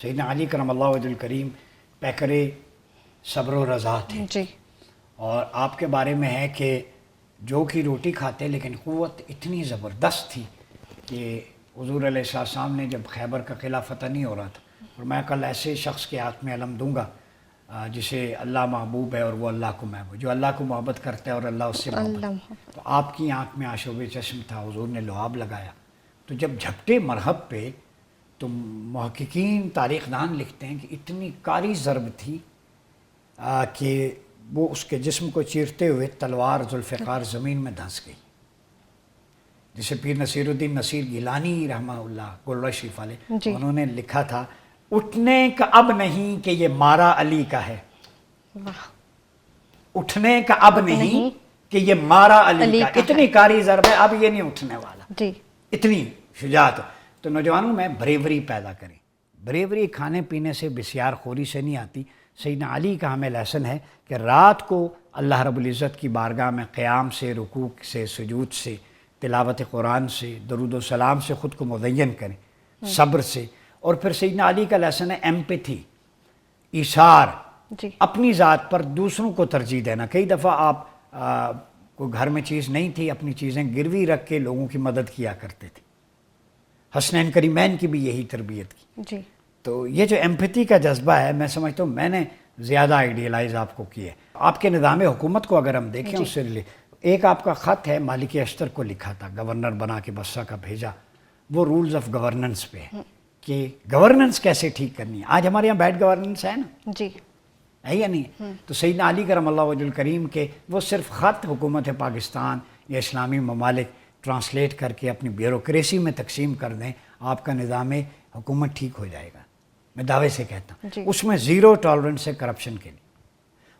سیدنا علی کرم اللہ وجہ الکریم پیکر صبر و رضا تھے جی. اور آپ کے بارے میں ہے کہ جو کی روٹی کھاتے لیکن قوت اتنی زبردست تھی کہ حضور علیہ السلام نے جب خیبر کا قلعہ فتح نہیں ہو رہا تھا اور میں کل ایسے شخص کے ہاتھ میں علم دوں گا جسے اللہ محبوب ہے اور وہ اللہ کو محبوب، جو اللہ کو محبت کرتا ہے اور اللہ اس سے محبت. تو آپ کی آنکھ میں آشوب چشم تھا، حضور نے لعاب لگایا تو جب جھپٹے مرحب پہ تو محققین تاریخ دان لکھتے ہیں کہ اتنی کاری ضرب تھی کہ وہ اس کے جسم کو چیرتے ہوئے تلوار ذوالفقار زمین میں دھنس گئی. جسے پیر نصیر الدین نصیر گیلانی رحمہ اللہ گولڑا شریف والے انہوں نے لکھا تھا اٹھنے کا اب نہیں کہ یہ مارا علی کا ہے. اٹھنے کا اب نہیں کہ یہ مارا علی کا. اتنی کاری ضرب ہے، اب یہ نہیں اٹھنے والا. اتنی شجاعت. تو نوجوانوں میں بریوری پیدا کریں. بریوری کھانے پینے سے بسیار خوری سے نہیں آتی. سیدنا علی کا ہمیں لیسن ہے کہ رات کو اللہ رب العزت کی بارگاہ میں قیام سے، رکوع سے، سجود سے، تلاوت قرآن سے، درود و سلام سے خود کو مزین کریں، صبر سے. اور پھر سیدنا علی کا لیسن ہے ایمپیتھی، ایثار، اپنی ذات پر دوسروں کو ترجیح دینا. کئی دفعہ آپ کوئی گھر میں چیز نہیں تھی، اپنی چیزیں گروی رکھ کے لوگوں کی مدد کیا کرتے تھے. حسنین کریمین کی بھی یہی تربیت کی. تو یہ جو ایمپیتھی کا جذبہ ہے، میں سمجھتا ہوں میں نے زیادہ آئیڈیلائز آپ کو کیا ہے. آپ کے نظام حکومت کو اگر ہم دیکھیں اس سے ایک آپ کا خط ہے مالک اشتر کو لکھا تھا، گورنر بنا کے بصرہ کا بھیجا. وہ رولز آف گورننس پہ کہ گورننس کیسے ٹھیک کرنی ہے. آج ہمارے یہاں بیڈ گورننس ہے نا، جی ہے یا نہیں؟ تو سیدنا علی کرم اللہ وجہ الکریم کے وہ صرف خط حکومت پاکستان یا اسلامی ممالک ٹرانسلیٹ کر کے اپنی بیوروکریسی میں تقسیم کر دیں، آپ کا نظام حکومت ٹھیک ہو جائے گا. میں دعوے سے کہتا ہوں. اس میں زیرو ٹالرنس ہے کرپشن کے لیے.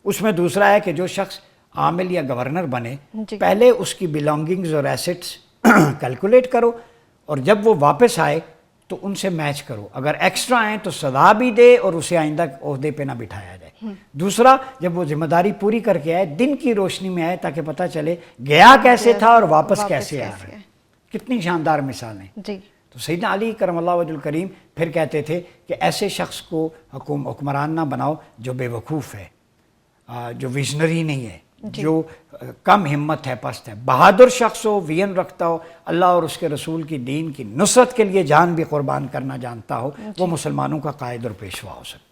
اس میں دوسرا ہے کہ جو شخص عامل یا گورنر بنے پہلے اس کی بلانگنگز اور ایسٹس کیلکولیٹ کرو اور جب وہ واپس آئے تو ان سے میچ کرو. اگر ایکسٹرا آئیں تو سزا بھی دے اور اسے آئندہ عہدے پہ نہ بٹھایا جائے. دوسرا، جب وہ ذمہ داری پوری کر کے آئے دن کی روشنی میں آئے تاکہ پتہ چلے گیا کیسے تھا اور واپس کیسے آ رہا ہے. کتنی شاندار مثالیں. تو سیدنا علی کرم اللہ وجہ الکریم پھر کہتے تھے کہ ایسے شخص کو حکمران نہ بناؤ جو بے وقوف ہے، جو ویژنری نہیں ہے، جو کم ہمت ہے، پست ہے. بہادر شخص ہو، وین رکھتا ہو، اللہ اور اس کے رسول کی دین کی نصرت کے لیے جان بھی قربان کرنا جانتا ہو، وہ مسلمانوں کا قائد اور پیشوا ہو سکتا ہے.